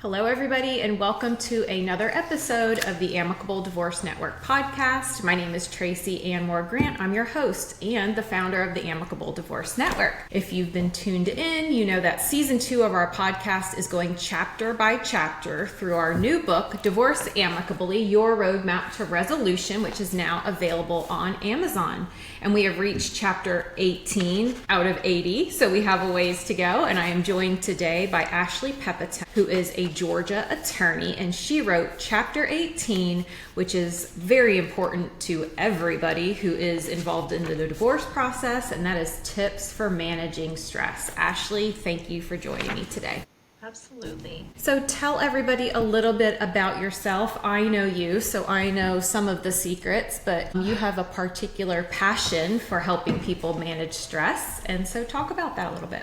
Hello, everybody, and welcome to another episode of the Amicable Divorce Network podcast. My name is Tracy Moore-Grant. I'm your host and the founder of the Amicable Divorce Network. If you've been tuned in, you know that season 2 of our podcast is going chapter by chapter through our new book, Divorce Amicably, Your Roadmap to Resolution, which is now available on Amazon. And we have reached chapter 18 out of 80, so we have a ways to go. And I am joined today by Ashley Pepitone, who is a Georgia attorney, and she wrote chapter 18, which is very important to everybody who is involved in the divorce process, and that is tips for managing stress. Ashley, thank you for joining me today. Absolutely. So tell everybody a little bit about yourself. I know you, so I know some of the secrets, but you have a particular passion for helping people manage stress, and so talk about that a little bit.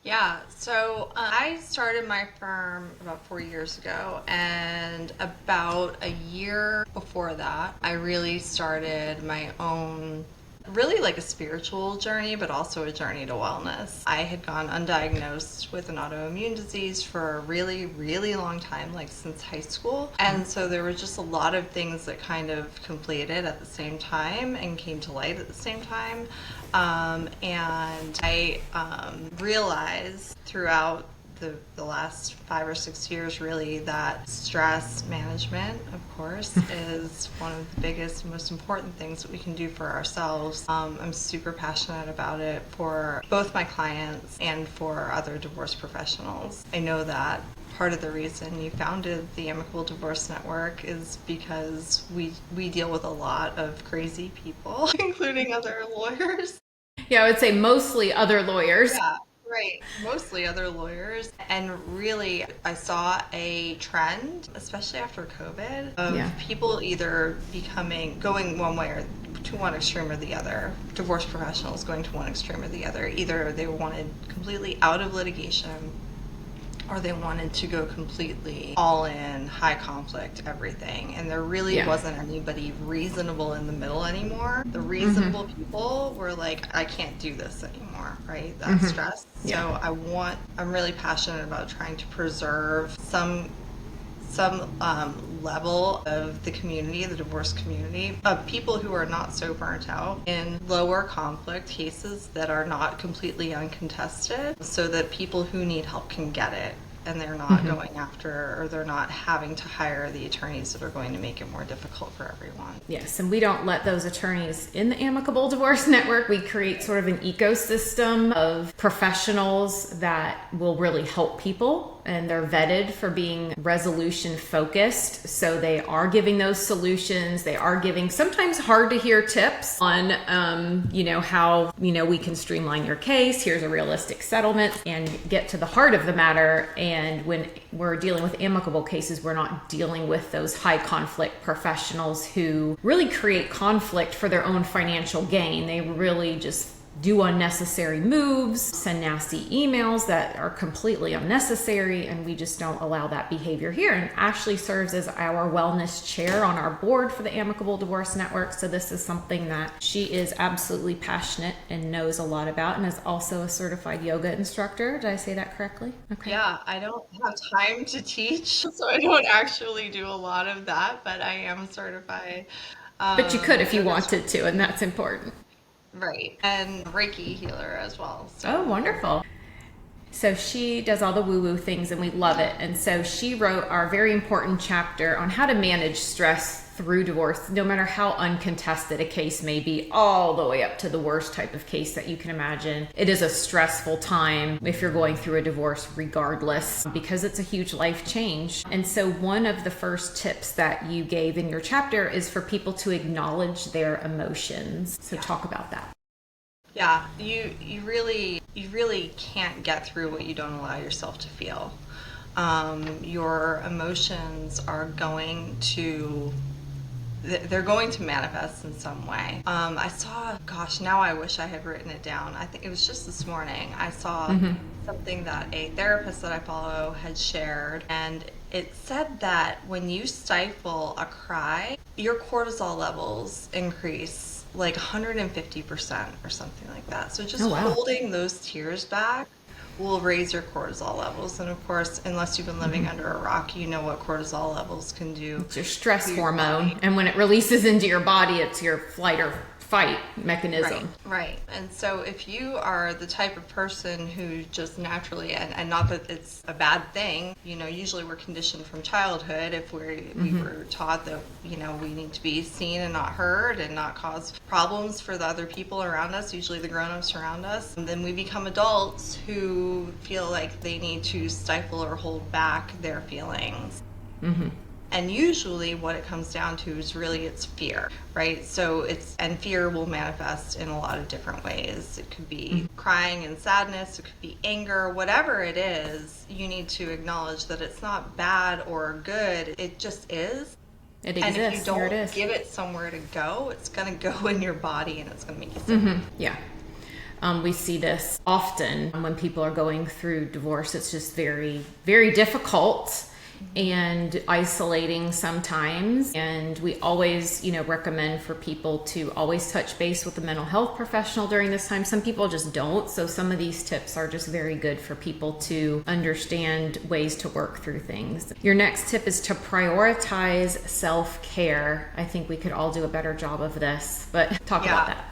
Yeah, so I started my firm about 4 years ago, and about a year before that, I really started my own, really like a spiritual journey, but also a journey to wellness. I had gone undiagnosed with an autoimmune disease for a really, really long time, like since high school. And so there were just a lot of things that kind of conflated at the same time and came to light at the same time. And I realized throughout the last 5 or 6 years really that stress management, of course, is one of the biggest, most important things that we can do for ourselves. I'm super passionate about it for both my clients and for other divorce professionals. I know that part of the reason you founded the Amicable Divorce Network is because we deal with a lot of crazy people, including other lawyers. Yeah, I would say mostly other lawyers. Yeah. Right, mostly other lawyers. And really, I saw a trend, especially after COVID, of people either going one way or to one extreme or the other, divorce professionals going to one extreme or the other. Either they wanted completely out of litigation, or they wanted to go completely all in, high conflict, everything. And there really wasn't anybody reasonable in the middle anymore. The reasonable people were like, I can't do this anymore, right? That's stress. So I'm really passionate about trying to preserve some level of the community, the divorce community, of people who are not so burnt out in lower conflict cases that are not completely uncontested, so that people who need help can get it, and they're not going after, or they're not having to hire the attorneys that are going to make it more difficult for everyone. Yes, and we don't let those attorneys in the Amicable Divorce Network. We create sort of an ecosystem of professionals that will really help people, and they're vetted for being resolution focused. So they are giving those solutions. They are giving sometimes hard to hear tips on, how, we can streamline your case. Here's a realistic settlement and get to the heart of the matter. And when we're dealing with amicable cases, we're not dealing with those high conflict professionals who really create conflict for their own financial gain. They really just do unnecessary moves, send nasty emails that are completely unnecessary, and we just don't allow that behavior here. And Ashley serves as our wellness chair on our board for the Amicable Divorce Network, so this is something that she is absolutely passionate and knows a lot about, and is also a certified yoga instructor. Did I say that correctly? Okay. Yeah, I don't have time to teach, so I don't actually do a lot of that, but I am certified. But you could if you wanted to, and that's important. Right. And Reiki healer as well. So. Oh, wonderful. So she does all the woo-woo things, and we love it. And so she wrote our very important chapter on how to manage stress through divorce, no matter how uncontested a case may be, all the way up to the worst type of case that you can imagine. It is a stressful time if you're going through a divorce regardless, because it's a huge life change. And so one of the first tips that you gave in your chapter is for people to acknowledge their emotions. So talk about that. Yeah, you really can't get through what you don't allow yourself to feel. Your emotions are going to manifest in some way. I saw, now I wish I had written it down. I think it was just this morning. I saw something that a therapist that I follow had shared, and it said that when you stifle a cry, your cortisol levels increase like 150% or something like that. So just holding those tears back will raise your cortisol levels. And of course, unless you've been living under a rock, you know what cortisol levels can do. It's your stress hormone. And when it releases into your body, it's your flight or fight mechanism. Right. And so if you are the type of person who just naturally, and not that it's a bad thing, usually we're conditioned from childhood if we were taught that, we need to be seen and not heard and not cause problems for the other people around us, usually the grown-ups around us. And then we become adults who feel like they need to stifle or hold back their feelings. Mm-hmm. And usually what it comes down to is really it's fear, right? And fear will manifest in a lot of different ways. It could be crying and sadness, it could be anger, whatever it is, you need to acknowledge that it's not bad or good, it just is. It exists. And if you don't give it somewhere to go, it's going to go in your body and it's going to make you sick. Mm-hmm. Yeah. We see this often when people are going through divorce. It's just very, very difficult and isolating sometimes. And we always, recommend for people to always touch base with a mental health professional during this time. Some people just don't. So some of these tips are just very good for people to understand ways to work through things. Your next tip is to prioritize self-care. I think we could all do a better job of this, but talk about that.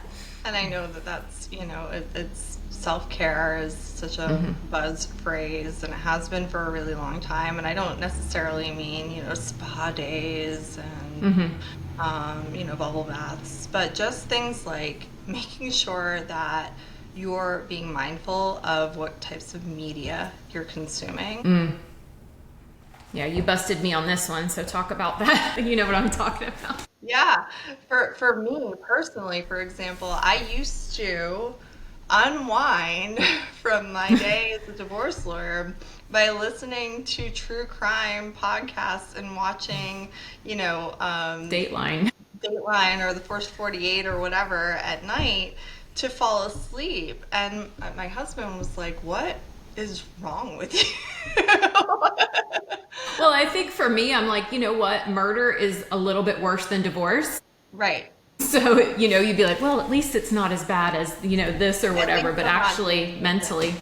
And I know that's, it's self-care is such a buzz phrase, and it has been for a really long time. And I don't necessarily mean, spa days and, bubble baths, but just things like making sure that you're being mindful of what types of media you're consuming. Yeah, you busted me on this one, so talk about that. You know what I'm talking about. Yeah, for me personally, for example, I used to unwind from my day as a divorce lawyer by listening to true crime podcasts and watching, Dateline or the First 48 or whatever at night to fall asleep. And my husband was like, "What is wrong with you?" Well, I think for me, I'm like, you know what? Murder is a little bit worse than divorce. Right. So, you'd be like, well, at least it's not as bad as, this or whatever, but actually mentally.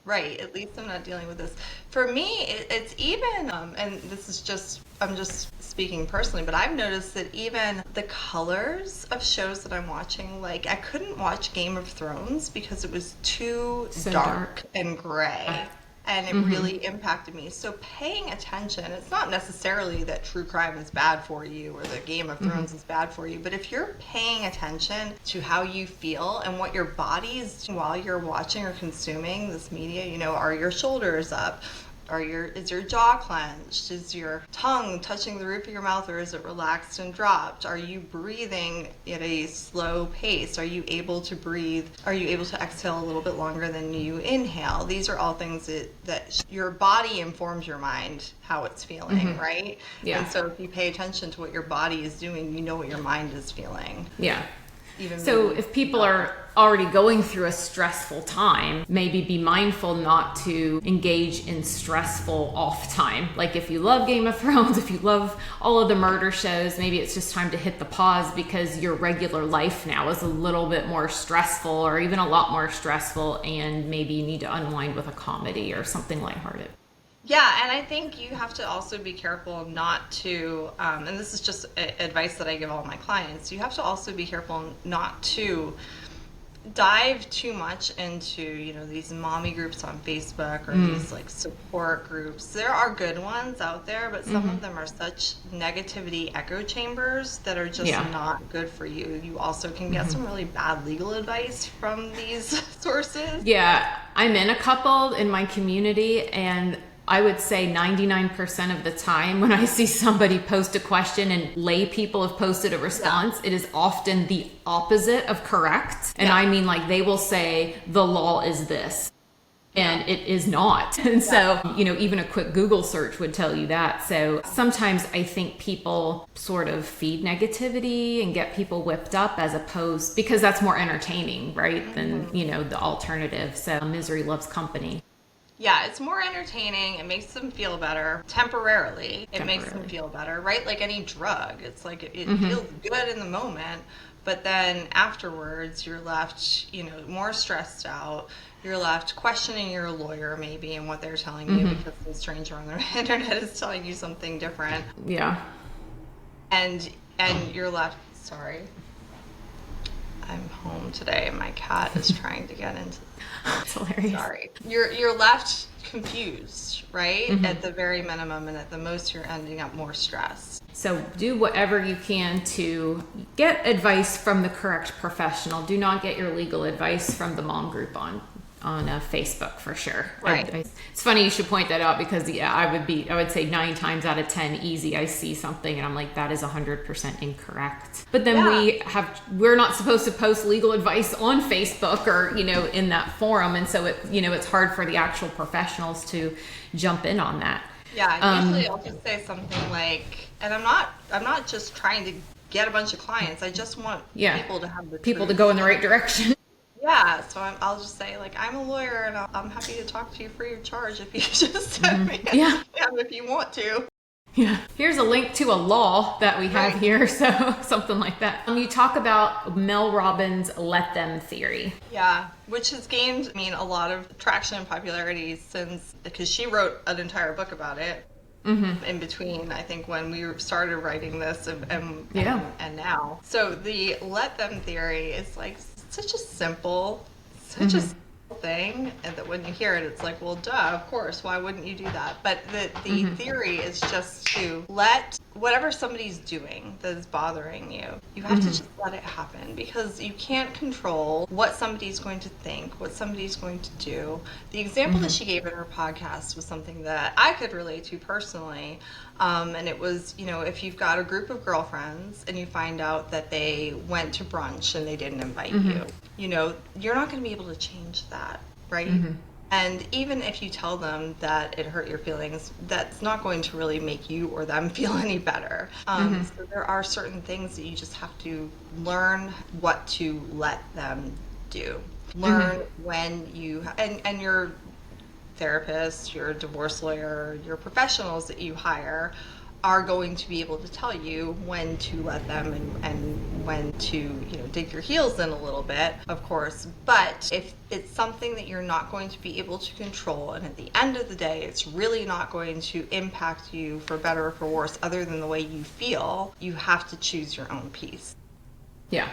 Right. At least I'm not dealing with this. For me, it's even, and this is I'm just speaking personally, but I've noticed that even the colors of shows that I'm watching, like I couldn't watch Game of Thrones because it was too dark and gray. And it really impacted me. So paying attention, it's not necessarily that true crime is bad for you or that Game of Thrones is bad for you, but if you're paying attention to how you feel and what your body is doing while you're watching or consuming this media, are your shoulders up? Is your jaw clenched? Is your tongue touching the roof of your mouth, or is it relaxed and dropped? Are you breathing at a slow pace? Are you able to breathe? Are you able to exhale a little bit longer than you inhale? These are all things that your body informs your mind how it's feeling, right? Yeah. And so if you pay attention to what your body is doing, you know what your mind is feeling. Yeah. So if people are already going through a stressful time, maybe be mindful not to engage in stressful off time. Like if you love Game of Thrones, if you love all of the murder shows, maybe it's just time to hit the pause because your regular life now is a little bit more stressful or even a lot more stressful, and maybe you need to unwind with a comedy or something lighthearted. Yeah, and I think you have to also be careful not to, and this is just advice that I give all my clients, you have to also be careful not to dive too much into, these mommy groups on Facebook or these like support groups. There are good ones out there, but some of them are such negativity echo chambers that are just not good for you. You also can get some really bad legal advice from these sources. Yeah, I'm in a couple in my community, and I would say 99% of the time when I see somebody post a question and lay people have posted a response, it is often the opposite of correct. And I mean, like, they will say the law is this and it is not. And so, even a quick Google search would tell you that. So sometimes I think people sort of feed negativity and get people whipped up as opposed, because that's more entertaining, right? Than, the alternative. So misery loves company. Yeah, it's more entertaining. It makes them feel better temporarily. It makes them feel better, right? Like any drug. It's like it feels good in the moment, but then afterwards you're left, more stressed out. You're left questioning your lawyer maybe and what they're telling you because some stranger on the internet is telling you something different. Yeah. And you're left, sorry. I'm home today and my cat is trying to get into. It's hilarious. Sorry. You're left confused, right? At the very minimum, and at the most you're ending up more stressed. So do whatever you can to get advice from the correct professional. Do not get your legal advice from the mom group on Facebook for sure. Right. It's funny you should point that out because I would say 9 times out of 10 easy I see something and I'm like, that is 100% incorrect. But then we're not supposed to post legal advice on Facebook or, in that forum. And so it's hard for the actual professionals to jump in on that. Yeah, usually I'll just say something like, and I'm not just trying to get a bunch of clients. I just want people to have the people truth. to go in the right direction. Yeah, so I'll just say, like, I'm a lawyer and I'm happy to talk to you free of charge if you just send me if you want to. Yeah. Here's a link to a law that we have here, so something like that. You talk about Mel Robbins' let them theory. Yeah, which has gained, a lot of traction and popularity because she wrote an entire book about it. In between, I think, when we started writing this and now. So the let them theory is like such a simple thing, and that when you hear it, it's like, well, duh, of course, why wouldn't you do that? But the theory is just to let whatever somebody's doing that is bothering you, you have to just let it happen, because you can't control what somebody's going to think, what somebody's going to do. The example that she gave in her podcast was something that I could relate to personally. And it was, if you've got a group of girlfriends and you find out that they went to brunch and they didn't invite you, you're not going to be able to change that, right? And even if you tell them that it hurt your feelings, that's not going to really make you or them feel any better. So there are certain things that you just have to learn what to let them do. Learn when you, and your therapist, your divorce lawyer, your professionals that you hire are going to be able to tell you when to let them and when to dig your heels in a little bit, of course. But if it's something that you're not going to be able to control, and at the end of the day it's really not going to impact you for better or for worse other than the way you feel, you have to choose your own peace. Yeah.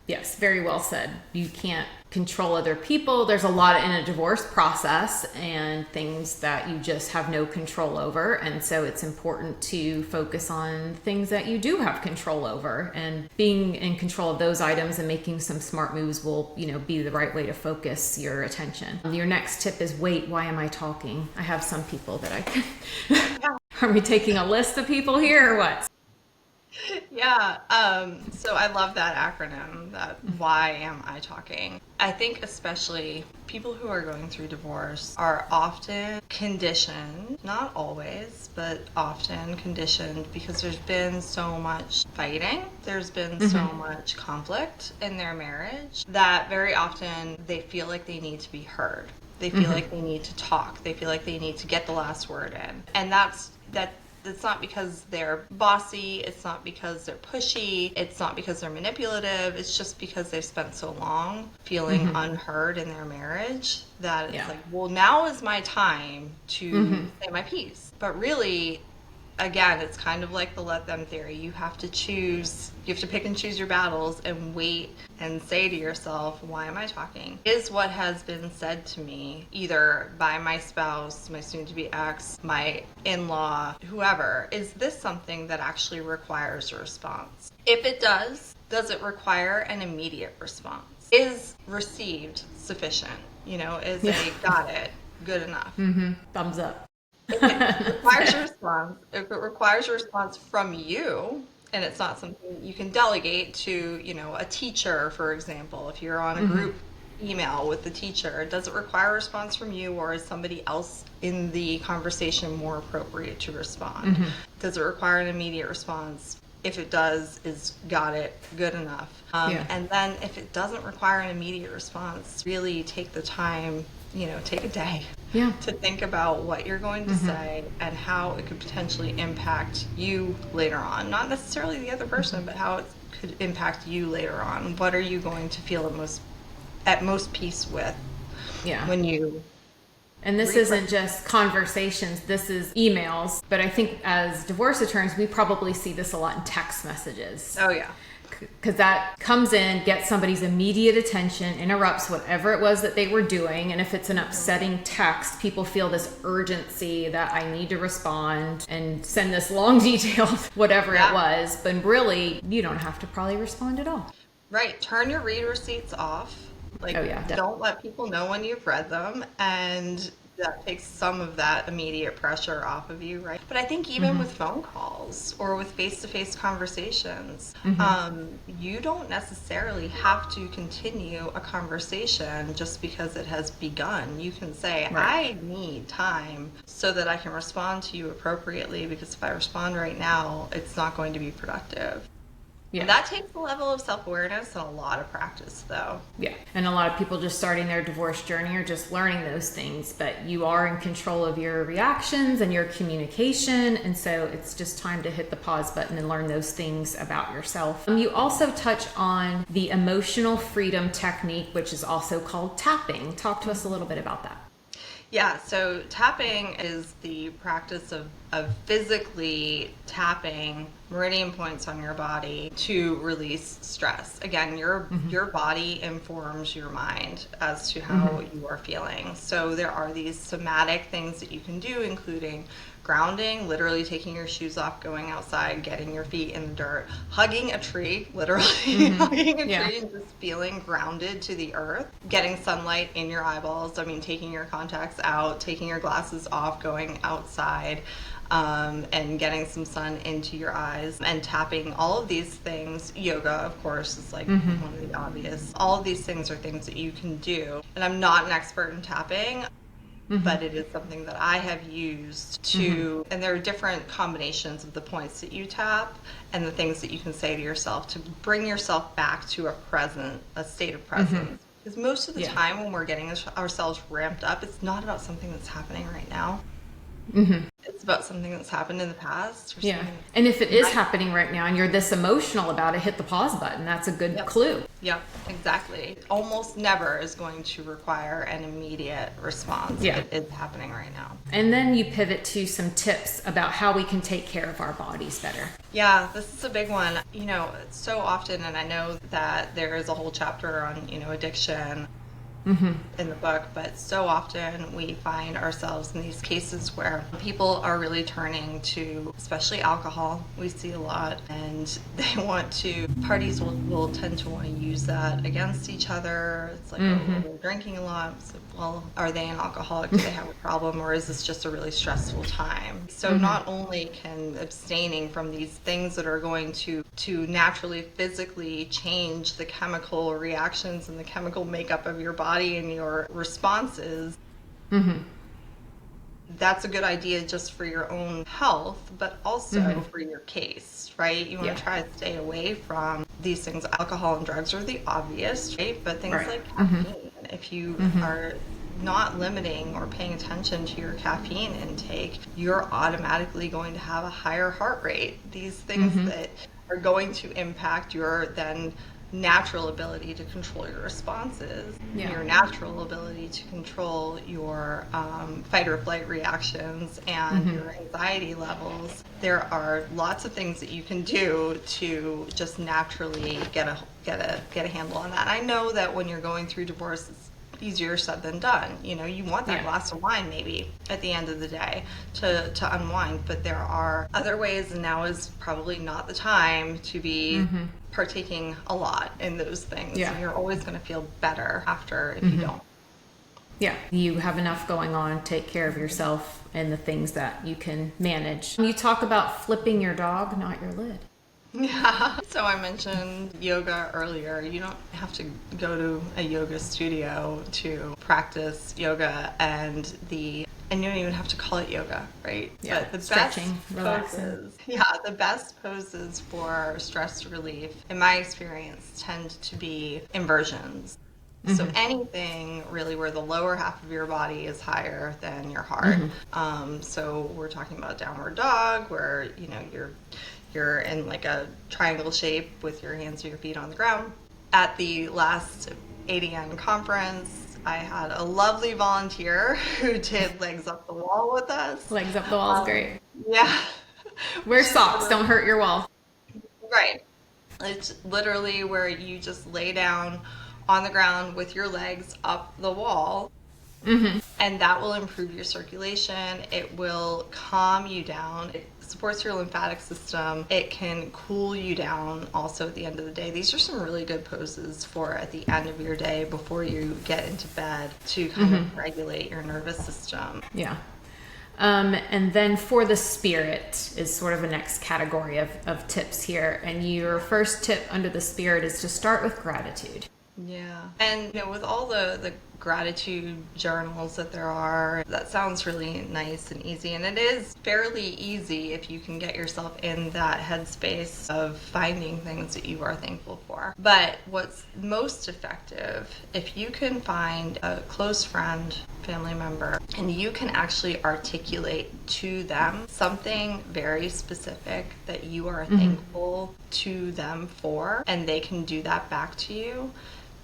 Yes, very well said. You can't control other people. There's a lot in a divorce process and things that you just have no control over. And so it's important to focus on things that you do have control over, and being in control of those items and making some smart moves will, be the right way to focus your attention. Your next tip is wait, why am I talking? I have some people that I can. Are we taking a list of people here or what? Yeah, so I love that acronym, that why am I talking? I think especially people who are going through divorce are often conditioned, not always, but often conditioned, because there's been so much fighting, there's been so much conflict in their marriage, that very often they feel like they need to be heard. They feel like they need to talk. They feel like they need to get the last word in. And it's not because they're bossy, it's not because they're pushy, it's not because they're manipulative, it's just because they've spent so long feeling unheard in their marriage that it's like, well, now is my time to say my piece. But really, again, it's kind of like the let them theory. You have to pick and choose your battles and wait and say to yourself, why am I talking? Is what has been said to me, either by my spouse, my soon-to-be ex, my in-law, whoever, is this something that actually requires a response? If it does it require an immediate response? Is received sufficient? Is a got it good enough? Thumbs up. If it requires a response from you, and it's not something you can delegate to, a teacher, for example, if you're on a group email with the teacher, does it require a response from you, or is somebody else in the conversation more appropriate to respond? Does it require an immediate response? If it does, is got it good enough? And then if it doesn't require an immediate response, really take the time, take a day to think about what you're going to say and how it could potentially impact you later on. Not necessarily the other person, but how it could impact you later on. What are you going to feel the most at most peace with. Yeah. When you And this isn't just conversations, this is emails. But I think as divorce attorneys, we probably see this a lot in text messages. Oh, yeah. Because that comes in, gets somebody's immediate attention, interrupts whatever it was that they were doing. And if it's an upsetting text, people feel this urgency that I need to respond and send this long detailed whatever it was. But really, you don't have to probably respond at all. Right. Turn your read receipts off. Like, don't let people know when you've read them, and that takes some of that immediate pressure off of you, right? But I think even with phone calls or with face-to-face conversations, you don't necessarily have to continue a conversation just because it has begun. You can say, I need time so that I can respond to you appropriately, because if I respond right now, it's not going to be productive. Yeah. And that takes a level of self-awareness and a lot of practice, though. Yeah. And a lot of people just starting their divorce journey are just learning those things, but you are in control of your reactions and your communication. And so it's just time to hit the pause button and learn those things about yourself. You also touch on the emotional freedom technique, which is also called tapping. Talk to us a little bit about that. Yeah, so tapping is the practice of physically tapping meridian points on your body to release stress. Again, your body informs your mind as to how you are feeling. So there are these somatic things that you can do, including grounding, literally taking your shoes off, going outside, getting your feet in the dirt, hugging a tree, literally hugging a tree and just feeling grounded to the earth, getting sunlight in your eyeballs. I mean, taking your contacts out, taking your glasses off, going outside, and getting some sun into your eyes, and tapping. All of these things. Yoga, of course, is like one of the obvious. All of these things are things that you can do. And I'm not an expert in tapping, but it is something that I have used to, and there are different combinations of the points that you tap and the things that you can say to yourself to bring yourself back to a state of presence. Because most of the time when we're getting ourselves ramped up, it's not about something that's happening right now. It's about something that's happened in the past. Or and if it is happening right now and you're this emotional about it, hit the pause button. That's a good clue. Yep, exactly. Almost never is going to require an immediate response. It is happening right now. And then you pivot to some tips about how we can take care of our bodies better. Yeah, this is a big one. You know, so often, and I know that there is a whole chapter on, addiction in the book, but so often we find ourselves in these cases where people are really turning to, especially alcohol, we see a lot, and parties will tend to want to use that against each other. It's like, they're drinking a lot. So, well, are they an alcoholic? Do they have a problem? Or is this just a really stressful time? So not only can abstaining from these things that are going to naturally physically change the chemical reactions and the chemical makeup of your body and your responses, that's a good idea just for your own health, but also for your case, right? You want to try to stay away from these things. Alcohol and drugs are the obvious, right? But things like caffeine, if you are not limiting or paying attention to your caffeine intake, you're automatically going to have a higher heart rate. These things that are going to impact your then natural ability to control your responses, your natural ability to control your fight or flight reactions and your anxiety levels. There are lots of things that you can do to just naturally get a handle on that. And I know that when you're going through divorce, it's easier said than done. You want that glass of wine maybe at the end of the day to unwind, but there are other ways, and now is probably not the time to be partaking a lot in those things. And you're always going to feel better after if you don't. Yeah, you have enough going on, take care of yourself and the things that you can manage. You talk about flipping your dog, not your lid. Yeah. So I mentioned yoga earlier. You don't have to go to a yoga studio to practice yoga, and you don't even have to call it yoga, right? Yeah. But the stretching, best poses, the best poses for stress relief, in my experience, tend to be inversions. So anything really where the lower half of your body is higher than your heart. So we're talking about downward dog, where you're in like a triangle shape with your hands or your feet on the ground. At the last ADN conference. I had a lovely volunteer who did legs up the wall with us. Legs up the wall is great. Yeah. Wear socks, don't hurt your wall. Right. It's literally where you just lay down on the ground with your legs up the wall. And that will improve your circulation. It will calm you down. It supports your lymphatic system. It can cool you down also at the end of the day. These are some really good poses for at the end of your day before you get into bed to kind of regulate your nervous system. Yeah. And then for the spirit is sort of the next category of tips here. And your first tip under the spirit is to start with gratitude. Yeah. And with all the gratitude journals that there are, that sounds really nice and easy. And it is fairly easy if you can get yourself in that headspace of finding things that you are thankful for. But what's most effective, if you can find a close friend, family member, and you can actually articulate to them something very specific that you are thankful to them for, and they can do that back to you.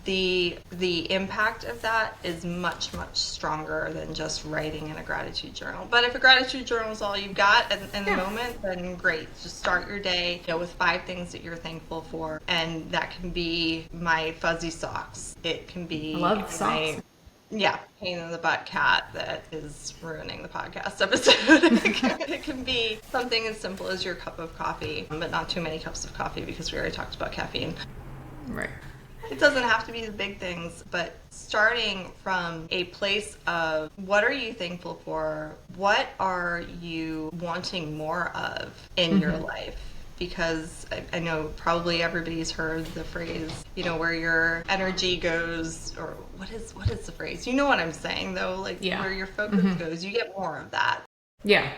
The impact of that is much, much stronger than just writing in a gratitude journal. But if a gratitude journal is all you've got in the moment, then great. Just start your day with 5 things that you're thankful for. And that can be my fuzzy socks. It can be I love socks. Pain in the butt cat that is ruining the podcast episode. It can be something as simple as your cup of coffee, but not too many cups of coffee because we already talked about caffeine. Right. It doesn't have to be the big things, but starting from a place of what are you thankful for? What are you wanting more of in your life? Because I know probably everybody's heard the phrase, where your energy goes, or what is the phrase? You know what I'm saying though? Where your focus goes, you get more of that. Yeah.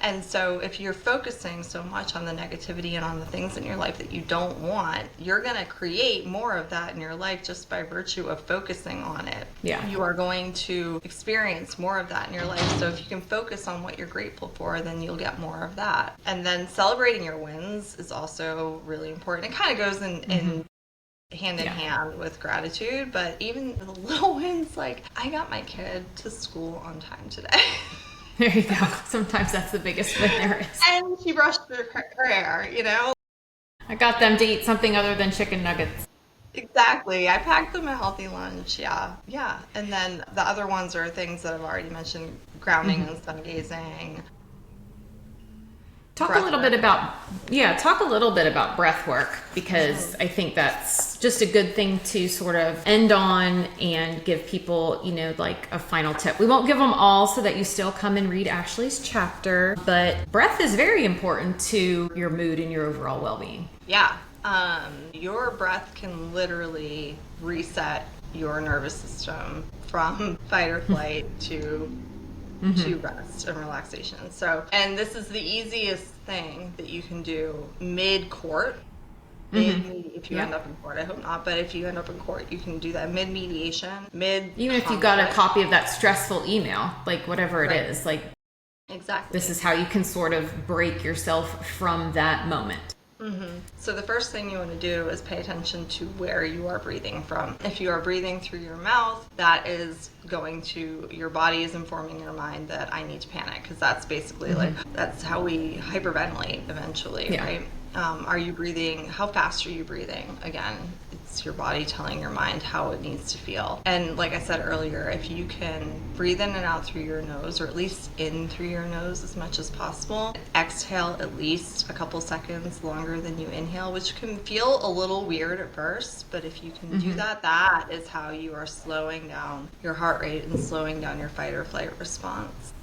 And so if you're focusing so much on the negativity and on the things in your life that you don't want, you're going to create more of that in your life just by virtue of focusing on it. Yeah. You are going to experience more of that in your life. So if you can focus on what you're grateful for, then you'll get more of that. And then celebrating your wins is also really important. It kind of goes in hand in hand with gratitude, but even the little wins, like I got my kid to school on time today. There you go. Sometimes that's the biggest win there is. And she brushed her hair, I got them to eat something other than chicken nuggets. Exactly. I packed them a healthy lunch. Yeah. And then the other ones are things that I've already mentioned, grounding and sun gazing. Talk a little bit about breath work, because I think that's just a good thing to sort of end on and give people, like a final tip. We won't give them all so that you still come and read Ashley's chapter, but breath is very important to your mood and your overall well-being. Yeah. Your breath can literally reset your nervous system from fight or flight to rest and relaxation. So, and this is the easiest thing that you can do mid-court. If you end up in court, I hope not, but if you end up in court, you can do that mid-mediation, even if you got a copy of that stressful email, like whatever it is, like exactly. This is how you can sort of break yourself from that moment. So the first thing you want to do is pay attention to where you are breathing from. If you are breathing through your mouth, that is going to, your body is informing your mind that I need to panic, because that's basically that's how we hyperventilate eventually, right? Are you breathing? How fast are you breathing? Again, it's your body telling your mind how it needs to feel. And like I said earlier, if you can breathe in and out through your nose, or at least in through your nose as much as possible, exhale at least a couple seconds longer than you inhale, which can feel a little weird at first, but if you can do that, that is how you are slowing down your heart rate and slowing down your fight or flight response.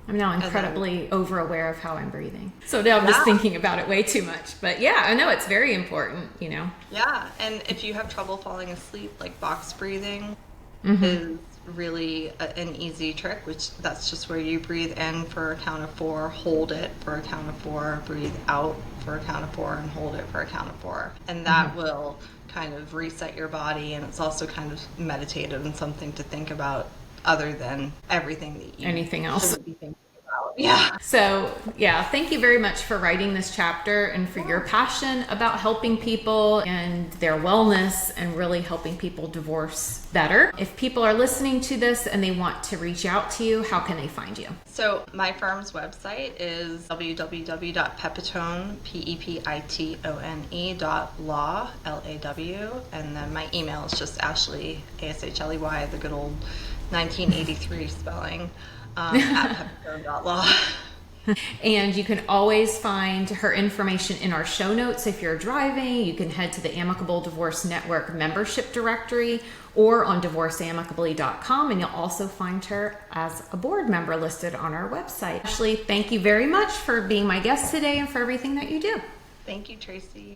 I'm now incredibly over aware of how I'm breathing. So now I'm just thinking about it way too much. But yeah, I know it's very important, Yeah, and if you have trouble falling asleep, like box breathing is really an easy trick, which that's just where you breathe in for a count of 4, hold it for a count of 4, breathe out for a count of 4, and hold it for a count of 4. And that will kind of reset your body, and it's also kind of meditative and something to think about other than everything that you anything else shouldn't be thinking about. Yeah. So, yeah, thank you very much for writing this chapter and for your passion about helping people and their wellness and really helping people divorce better. If people are listening to this and they want to reach out to you, how can they find you? So my firm's website is www.pepitone, Pepitone.law, Law, and then my email is just Ashley, Ashley, the good old 1983 spelling, at pepitone.law. And you can always find her information in our show notes. If you're driving, you can head to the Amicable Divorce Network membership directory or on divorceamicably.com, and you'll also find her as a board member listed on our website. Ashley, thank you very much for being my guest today and for everything that you do. Thank you, Tracy.